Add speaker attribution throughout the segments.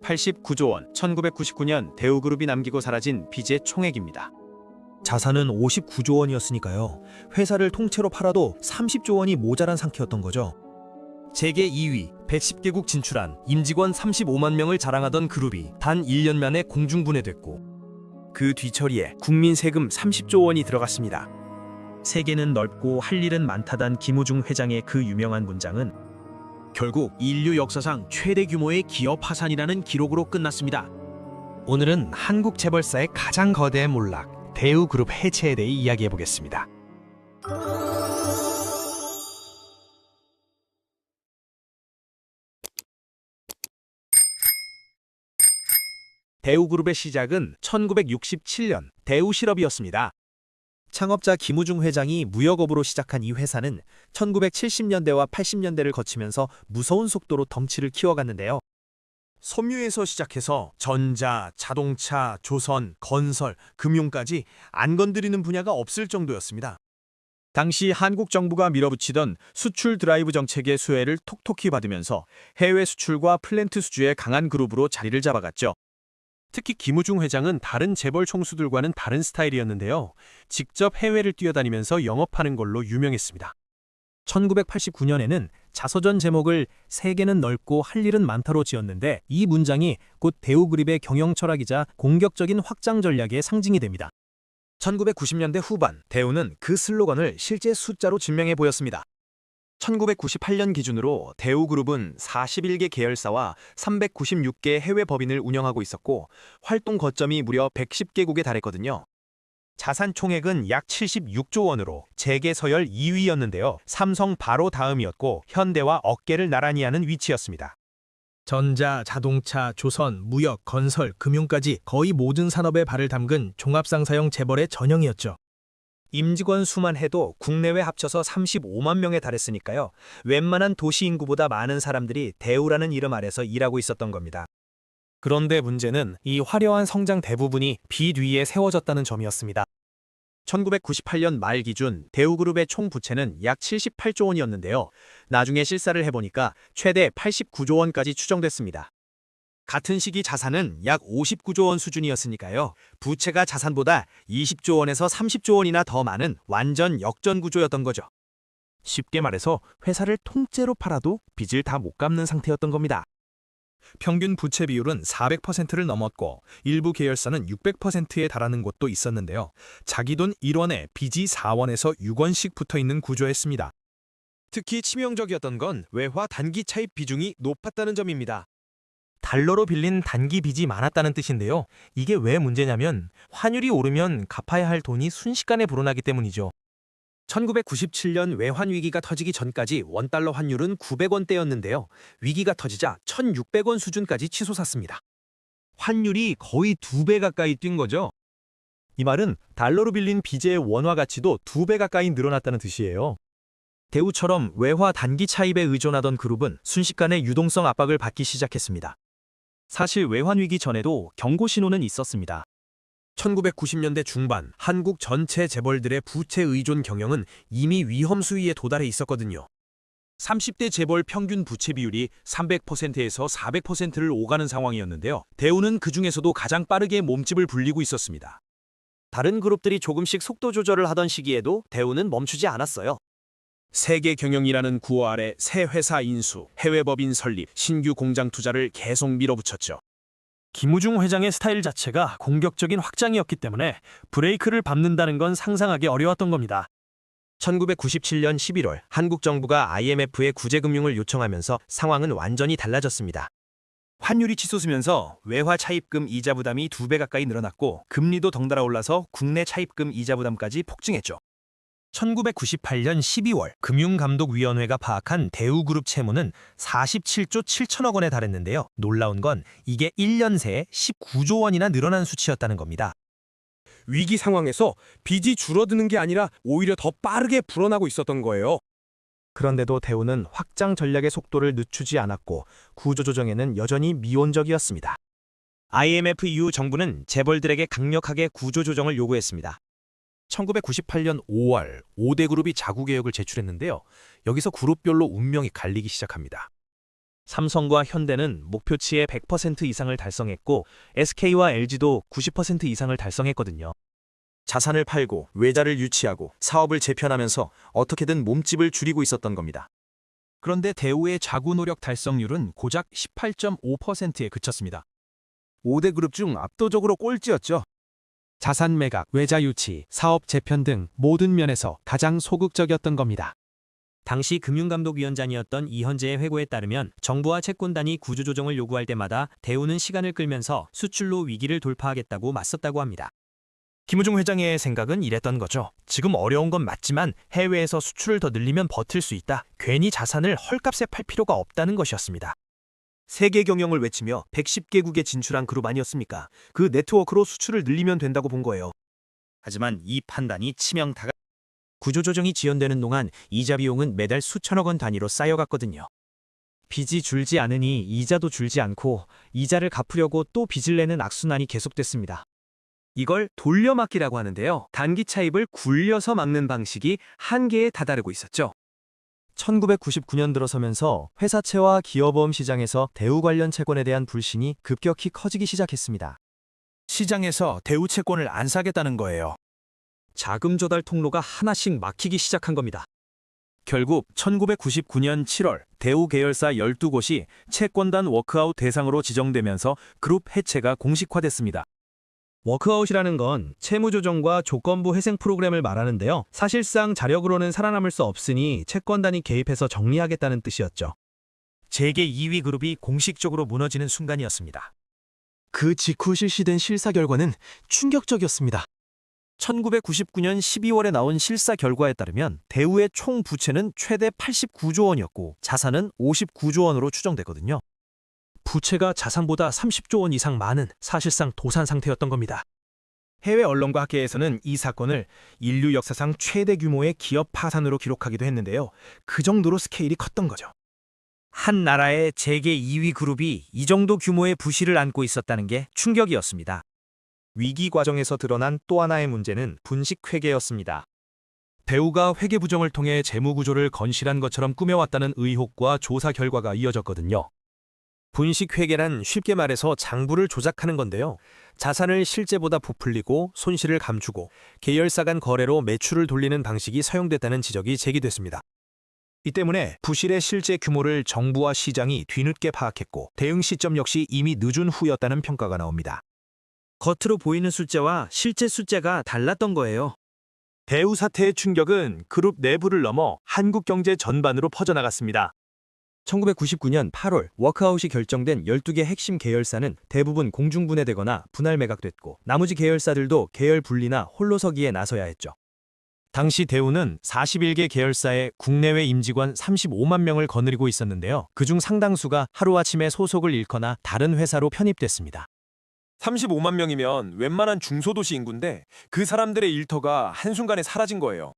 Speaker 1: 89조 원, 1999년 대우그룹이 남기고 사라진 빚의 총액입니다.
Speaker 2: 자산은 59조 원이었으니까요. 회사를 통째로 팔아도 30조 원이 모자란 상태였던 거죠.
Speaker 3: 세계 2위, 110개국 진출한 임직원 35만 명을 자랑하던 그룹이 단 1년 만에 공중분해됐고 그 뒤처리에 국민 세금 30조 원이 들어갔습니다.
Speaker 2: 세계는 넓고 할 일은 많다던 김우중 회장의 그 유명한 문장은
Speaker 4: 결국 인류 역사상 최대 규모의 기업 파산이라는 기록으로 끝났습니다.
Speaker 3: 오늘은 한국 재벌사의 가장 거대한 몰락, 대우그룹 해체에 대해 이야기해 보겠습니다.
Speaker 1: 대우그룹의 시작은 1967년 대우실업이었습니다.
Speaker 2: 창업자 김우중 회장이 무역업으로 시작한 이 회사는 1970년대와 80년대를 거치면서 무서운 속도로 덩치를 키워갔는데요.
Speaker 1: 섬유에서 시작해서 전자, 자동차, 조선, 건설, 금융까지 안 건드리는 분야가 없을 정도였습니다. 당시 한국 정부가 밀어붙이던 수출 드라이브 정책의 수혜를 톡톡히 받으면서 해외 수출과 플랜트 수주의 강한 그룹으로 자리를 잡아갔죠. 특히 김우중 회장은 다른 재벌 총수들과는 다른 스타일이었는데요. 직접 해외를 뛰어다니면서 영업하는 걸로 유명했습니다.
Speaker 2: 1989년에는 자서전 제목을 세계는 넓고 할 일은 많다로 지었는데 이 문장이 곧 대우그룹의 경영 철학이자 공격적인 확장 전략의 상징이 됩니다.
Speaker 1: 1990년대 후반, 대우는 그 슬로건을 실제 숫자로 증명해 보였습니다. 1998년 기준으로 대우그룹은 41개 계열사와 396개 해외 법인을 운영하고 있었고 활동 거점이 무려 110개국에 달했거든요. 자산 총액은 약 76조 원으로 재계 서열 2위였는데요. 삼성 바로 다음이었고 현대와 어깨를 나란히 하는 위치였습니다.
Speaker 3: 전자, 자동차, 조선, 무역, 건설, 금융까지 거의 모든 산업에 발을 담근 종합상사형 재벌의 전형이었죠.
Speaker 2: 임직원 수만 해도 국내외 합쳐서 35만 명에 달했으니까요. 웬만한 도시 인구보다 많은 사람들이 대우라는 이름 아래서 일하고 있었던 겁니다.
Speaker 1: 그런데 문제는 이 화려한 성장 대부분이 빚 위에 세워졌다는 점이었습니다. 1998년 말 기준 대우그룹의 총 부채는 약 78조 원이었는데요. 나중에 실사를 해보니까 최대 89조 원까지 추정됐습니다. 같은 시기 자산은 약 59조 원 수준이었으니까요. 부채가 자산보다 20조 원에서 30조 원이나 더 많은 완전 역전 구조였던 거죠. 쉽게 말해서 회사를 통째로 팔아도 빚을 다 못 갚는 상태였던 겁니다. 평균 부채 비율은 400%를 넘었고 일부 계열사는 600%에 달하는 곳도 있었는데요. 자기 돈 1원에 빚이 4원에서 6원씩 붙어있는 구조였습니다. 특히 치명적이었던 건 외화 단기 차입 비중이 높았다는 점입니다.
Speaker 3: 달러로 빌린 단기 빚이 많았다는 뜻인데요. 이게 왜 문제냐면 환율이 오르면 갚아야 할 돈이 순식간에 불어나기 때문이죠.
Speaker 1: 1997년 외환 위기가 터지기 전까지 원달러 환율은 900원대였는데요. 위기가 터지자 1,600원 수준까지 치솟았습니다. 환율이 거의 2배 가까이 뛴 거죠. 이 말은 달러로 빌린 빚의 원화 가치도 2배 가까이 늘어났다는 뜻이에요. 대우처럼 외화 단기 차입에 의존하던 그룹은 순식간에 유동성 압박을 받기 시작했습니다. 사실 외환 위기 전에도 경고 신호는 있었습니다. 1990년대 중반 한국 전체 재벌들의 부채 의존 경영은 이미 위험 수위에 도달해 있었거든요. 30대 재벌 평균 부채 비율이 300%에서 400%를 오가는 상황이었는데요. 대우는 그 중에서도 가장 빠르게 몸집을 불리고 있었습니다. 다른 그룹들이 조금씩 속도 조절을 하던 시기에도 대우는 멈추지 않았어요. 세계 경영이라는 구호 아래 새 회사 인수, 해외 법인 설립, 신규 공장 투자를 계속 밀어붙였죠. 김우중 회장의 스타일 자체가 공격적인 확장이었기 때문에 브레이크를 밟는다는 건 상상하기 어려웠던 겁니다. 1997년 11월 한국 정부가 IMF에 구제금융을 요청하면서 상황은 완전히 달라졌습니다. 환율이 치솟으면서 외화 차입금 이자 부담이 2배 가까이 늘어났고 금리도 덩달아 올라서 국내 차입금 이자 부담까지 폭증했죠. 1998년 12월 금융감독위원회가 파악한 대우그룹 채무는 47조 7천억 원에 달했는데요. 놀라운 건 이게 1년 새에 19조 원이나 늘어난 수치였다는 겁니다.
Speaker 5: 위기 상황에서 빚이 줄어드는 게 아니라 오히려 더 빠르게 불어나고 있었던 거예요.
Speaker 2: 그런데도 대우는 확장 전략의 속도를 늦추지 않았고 구조조정에는 여전히 미온적이었습니다.
Speaker 1: IMF 이후 정부는 재벌들에게 강력하게 구조조정을 요구했습니다. 1998년 5월 5대 그룹이 자구개혁을 제출했는데요. 여기서 그룹별로 운명이 갈리기 시작합니다.
Speaker 3: 삼성과 현대는 목표치의 100% 이상을 달성했고 SK와 LG도 90% 이상을 달성했거든요.
Speaker 1: 자산을 팔고 외자를 유치하고 사업을 재편하면서 어떻게든 몸집을 줄이고 있었던 겁니다.
Speaker 2: 그런데 대우의 자구 노력 달성률은 고작 18.5%에 그쳤습니다.
Speaker 1: 5대 그룹 중 압도적으로 꼴찌였죠.
Speaker 2: 자산 매각, 외자 유치, 사업 재편 등 모든 면에서 가장 소극적이었던 겁니다.
Speaker 1: 당시 금융감독위원장이었던 이현재의 회고에 따르면 정부와 채권단이 구조조정을 요구할 때마다 대우는 시간을 끌면서 수출로 위기를 돌파하겠다고 맞섰다고 합니다.
Speaker 3: 김우중 회장의 생각은 이랬던 거죠. 지금 어려운 건 맞지만 해외에서 수출을 더 늘리면 버틸 수 있다. 괜히 자산을 헐값에 팔 필요가 없다는 것이었습니다.
Speaker 1: 세계 경영을 외치며 110개국에 진출한 그룹 아니었습니까? 그 네트워크로 수출을 늘리면 된다고 본 거예요. 하지만 이 판단이 치명타가 구조조정이 지연되는 동안 이자 비용은 매달 수천억 원 단위로 쌓여갔거든요.
Speaker 2: 빚이 줄지 않으니 이자도 줄지 않고 이자를 갚으려고 또 빚을 내는 악순환이 계속됐습니다.
Speaker 1: 이걸 돌려막기라고 하는데요. 단기 차입을 굴려서 막는 방식이 한계에 다다르고 있었죠.
Speaker 2: 1999년 들어서면서 회사채와 기업보험 시장에서 대우 관련 채권에 대한 불신이 급격히 커지기 시작했습니다.
Speaker 3: 시장에서 대우 채권을 안 사겠다는 거예요.
Speaker 1: 자금 조달 통로가 하나씩 막히기 시작한 겁니다.
Speaker 3: 결국 1999년 7월 대우 계열사 12곳이 채권단 워크아웃 대상으로 지정되면서 그룹 해체가 공식화됐습니다.
Speaker 1: 워크아웃이라는 건 채무조정과 조건부 회생 프로그램을 말하는데요. 사실상 자력으로는 살아남을 수 없으니 채권단이 개입해서 정리하겠다는 뜻이었죠.
Speaker 3: 재계 2위 그룹이 공식적으로 무너지는 순간이었습니다.
Speaker 2: 그 직후 실시된 실사 결과는 충격적이었습니다.
Speaker 3: 1999년 12월에 나온 실사 결과에 따르면 대우의 총 부채는 최대 89조 원이었고 자산은 59조 원으로 추정되거든요.
Speaker 2: 부채가 자산보다 30조 원 이상 많은 사실상 도산 상태였던 겁니다.
Speaker 3: 해외 언론과 학계에서는 이 사건을 인류 역사상 최대 규모의 기업 파산으로 기록하기도 했는데요. 그 정도로 스케일이 컸던 거죠.
Speaker 1: 한 나라의 재계 2위 그룹이 이 정도 규모의 부실을 안고 있었다는 게 충격이었습니다.
Speaker 3: 위기 과정에서 드러난 또 하나의 문제는 분식회계였습니다. 대우가 회계 부정을 통해 재무 구조를 건실한 것처럼 꾸며왔다는 의혹과 조사 결과가 이어졌거든요.
Speaker 1: 분식회계란 쉽게 말해서 장부를 조작하는 건데요. 자산을 실제보다 부풀리고 손실을 감추고 계열사 간 거래로 매출을 돌리는 방식이 사용됐다는 지적이 제기됐습니다.
Speaker 3: 이 때문에 부실의 실제 규모를 정부와 시장이 뒤늦게 파악했고 대응 시점 역시 이미 늦은 후였다는 평가가 나옵니다.
Speaker 1: 겉으로 보이는 숫자와 실제 숫자가 달랐던 거예요.
Speaker 3: 대우 사태의 충격은 그룹 내부를 넘어 한국 경제 전반으로 퍼져나갔습니다.
Speaker 1: 1999년 8월 워크아웃이 결정된 12개 핵심 계열사는 대부분 공중분해되거나 분할 매각됐고 나머지 계열사들도 계열 분리나 홀로서기에 나서야 했죠.
Speaker 2: 당시 대우는 41개 계열사의 국내외 임직원 35만 명을 거느리고 있었는데요. 그중 상당수가 하루아침에 소속을 잃거나 다른 회사로 편입됐습니다.
Speaker 5: 35만 명이면 웬만한 중소도시 인구인데 그 사람들의 일터가 한순간에 사라진 거예요.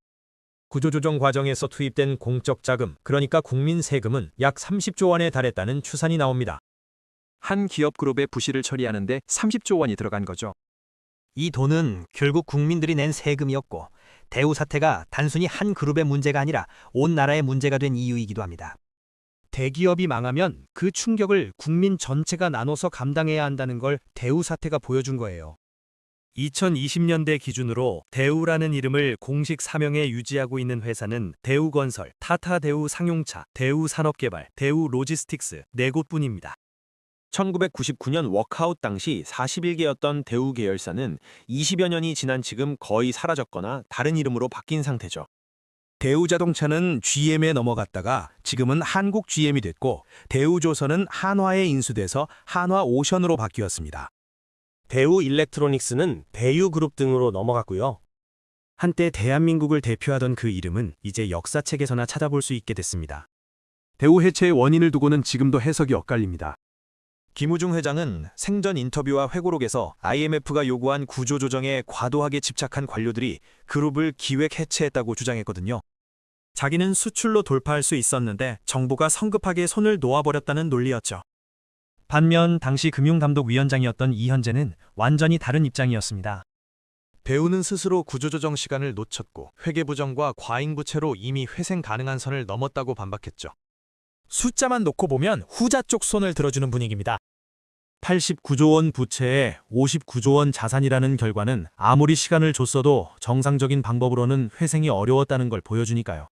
Speaker 2: 구조조정 과정에서 투입된 공적 자금, 그러니까 국민 세금은 약 30조 원에 달했다는 추산이 나옵니다.
Speaker 1: 한 기업 그룹의 부실을 처리하는데 30조 원이 들어간 거죠.
Speaker 2: 이 돈은 결국 국민들이 낸 세금이었고 대우 사태가 단순히 한 그룹의 문제가 아니라 온 나라의 문제가 된 이유이기도 합니다. 대기업이 망하면 그 충격을 국민 전체가 나눠서 감당해야 한다는 걸 대우 사태가 보여준 거예요. 2020년대 기준으로 대우라는 이름을 공식 사명에 유지하고 있는 회사는 대우건설, 타타대우 상용차, 대우산업개발, 대우로지스틱스 4곳뿐입니다.
Speaker 1: 1999년 워크아웃 당시 41개였던 대우 계열사는 20여 년이 지난 지금 거의 사라졌거나 다른 이름으로 바뀐 상태죠.
Speaker 3: 대우자동차는 GM에 넘어갔다가 지금은 한국 GM이 됐고 대우조선은 한화에 인수돼서 한화오션으로 바뀌었습니다.
Speaker 6: 대우일렉트로닉스는 대유그룹 등으로 넘어갔고요.
Speaker 2: 한때 대한민국을 대표하던 그 이름은 이제 역사책에서나 찾아볼 수 있게 됐습니다.
Speaker 5: 대우 해체의 원인을 두고는 지금도 해석이 엇갈립니다.
Speaker 3: 김우중 회장은 생전 인터뷰와 회고록에서 IMF가 요구한 구조조정에 과도하게 집착한 관료들이 그룹을 기획 해체했다고 주장했거든요.
Speaker 2: 자기는 수출로 돌파할 수 있었는데 정부가 성급하게 손을 놓아버렸다는 논리였죠. 반면 당시 금융감독위원장이었던 이현재는 완전히 다른 입장이었습니다.
Speaker 3: 대우는 스스로 구조조정 시간을 놓쳤고 회계부정과 과잉부채로 이미 회생 가능한 선을 넘었다고 반박했죠.
Speaker 2: 숫자만 놓고 보면 후자 쪽 손을 들어주는 분위기입니다.
Speaker 6: 89조 원 부채에 59조 원 자산이라는 결과는 아무리 시간을 줬어도 정상적인 방법으로는 회생이 어려웠다는 걸 보여주니까요.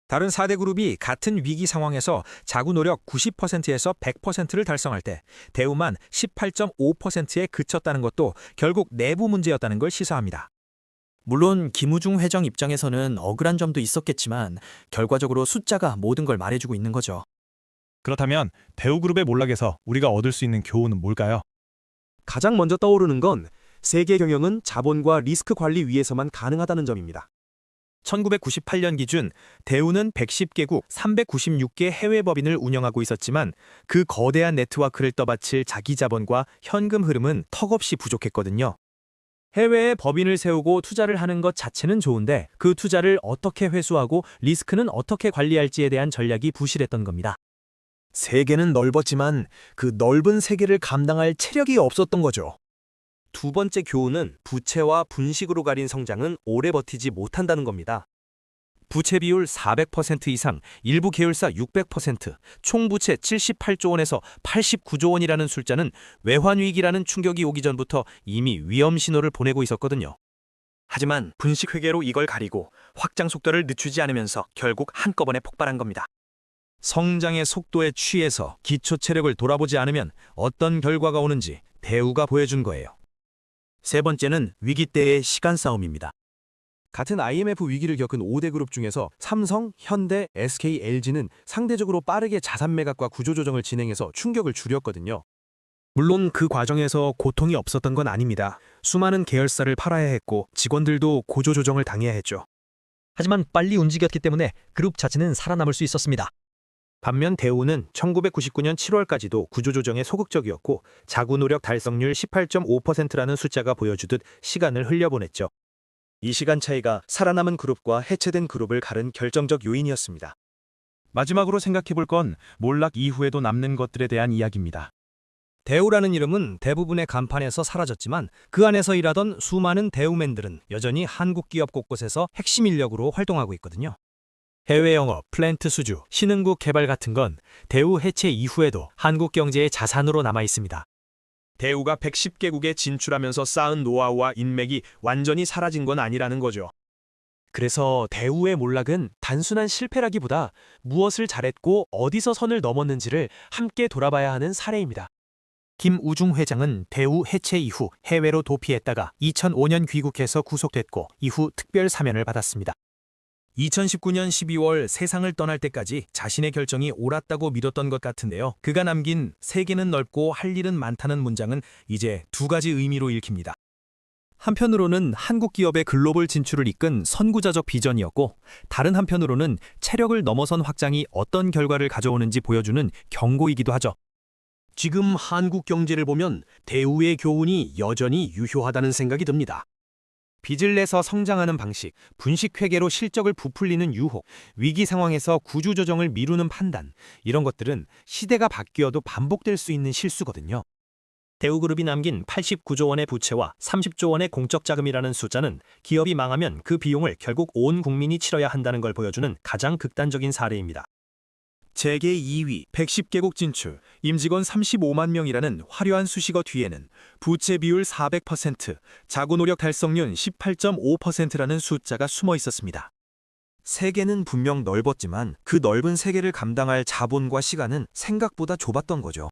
Speaker 1: 다른 4대 그룹이 같은 위기 상황에서 자구 노력 90%에서 100%를 달성할 때 대우만 18.5%에 그쳤다는 것도 결국 내부 문제였다는 걸 시사합니다.
Speaker 3: 물론 김우중 회장 입장에서는 억울한 점도 있었겠지만 결과적으로 숫자가 모든 걸 말해주고 있는 거죠.
Speaker 7: 그렇다면 대우그룹의 몰락에서 우리가 얻을 수 있는 교훈은 뭘까요?
Speaker 8: 가장 먼저 떠오르는 건 세계 경영은 자본과 리스크 관리 위에서만 가능하다는 점입니다.
Speaker 1: 1998년 기준 대우는 110개국 396개 해외 법인을 운영하고 있었지만 그 거대한 네트워크를 떠받칠 자기 자본과 현금 흐름은 턱없이 부족했거든요. 해외에 법인을 세우고 투자를 하는 것 자체는 좋은데 그 투자를 어떻게 회수하고 리스크는 어떻게 관리할지에 대한 전략이 부실했던 겁니다.
Speaker 3: 세계는 넓었지만 그 넓은 세계를 감당할 체력이 없었던 거죠.
Speaker 1: 두 번째 교훈은 부채와 분식으로 가린 성장은 오래 버티지 못한다는 겁니다. 부채 비율 400% 이상, 일부 계열사 600%, 총 부채 78조 원에서 89조 원이라는 숫자는 외환위기라는 충격이 오기 전부터 이미 위험 신호를 보내고 있었거든요. 하지만 분식 회계로 이걸 가리고 확장 속도를 늦추지 않으면서 결국 한꺼번에 폭발한 겁니다. 성장의 속도에 취해서 기초 체력을 돌아보지 않으면 어떤 결과가 오는지 대우가 보여준 거예요. 세 번째는 위기 때의 시간 싸움입니다.
Speaker 8: 같은 IMF 위기를 겪은 5대 그룹 중에서 삼성, 현대, SK, LG는 상대적으로 빠르게 자산 매각과 구조조정을 진행해서 충격을 줄였거든요.
Speaker 1: 물론 그 과정에서 고통이 없었던 건 아닙니다. 수많은 계열사를 팔아야 했고 직원들도 고조조정을 당해야 했죠.
Speaker 2: 하지만 빨리 움직였기 때문에 그룹 자체는 살아남을 수 있었습니다.
Speaker 1: 반면 대우는 1999년 7월까지도 구조조정에 소극적이었고 자구 노력 달성률 18.5%라는 숫자가 보여주듯 시간을 흘려보냈죠.
Speaker 8: 이 시간 차이가 살아남은 그룹과 해체된 그룹을 가른 결정적 요인이었습니다.
Speaker 7: 마지막으로 생각해볼 건 몰락 이후에도 남는 것들에 대한 이야기입니다.
Speaker 2: 대우라는 이름은 대부분의 간판에서 사라졌지만 그 안에서 일하던 수많은 대우맨들은 여전히 한국 기업 곳곳에서 핵심 인력으로 활동하고 있거든요. 해외 영업, 플랜트 수주, 신흥국 개발 같은 건 대우 해체 이후에도 한국 경제의 자산으로 남아 있습니다.
Speaker 4: 대우가 110개국에 진출하면서 쌓은 노하우와 인맥이 완전히 사라진 건 아니라는 거죠.
Speaker 8: 그래서 대우의 몰락은 단순한 실패라기보다 무엇을 잘했고 어디서 선을 넘었는지를 함께 돌아봐야 하는 사례입니다.
Speaker 1: 김우중 회장은 대우 해체 이후 해외로 도피했다가 2005년 귀국해서 구속됐고 이후 특별 사면을 받았습니다. 2019년 12월 세상을 떠날 때까지 자신의 결정이 옳았다고 믿었던 것 같은데요. 그가 남긴 세계는 넓고 할 일은 많다는 문장은 이제 두 가지 의미로 읽힙니다. 한편으로는 한국 기업의 글로벌 진출을 이끈 선구자적 비전이었고 다른 한편으로는 체력을 넘어선 확장이 어떤 결과를 가져오는지 보여주는 경고이기도 하죠.
Speaker 4: 지금 한국 경제를 보면 대우의 교훈이 여전히 유효하다는 생각이 듭니다.
Speaker 1: 빚을 내서 성장하는 방식, 분식 회계로 실적을 부풀리는 유혹, 위기 상황에서 구조조정을 미루는 판단, 이런 것들은 시대가 바뀌어도 반복될 수 있는 실수거든요. 대우그룹이 남긴 89조 원의 부채와 30조 원의 공적 자금이라는 숫자는 기업이 망하면 그 비용을 결국 온 국민이 치러야 한다는 걸 보여주는 가장 극단적인 사례입니다. 세계 2위, 110개국 진출, 임직원 35만 명이라는 화려한 수식어 뒤에는 부채 비율 400%, 자구 노력 달성률 18.5%라는 숫자가 숨어 있었습니다. 세계는 분명 넓었지만 그 넓은 세계를 감당할 자본과 시간은 생각보다 좁았던 거죠.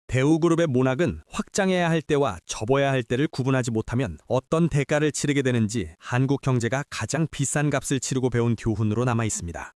Speaker 1: 대우그룹의 모락은 확장해야 할 때와 접어야 할 때를 구분하지 못하면 어떤 대가를 치르게 되는지 한국 경제가 가장 비싼 값을 치르고 배운 교훈으로 남아 있습니다.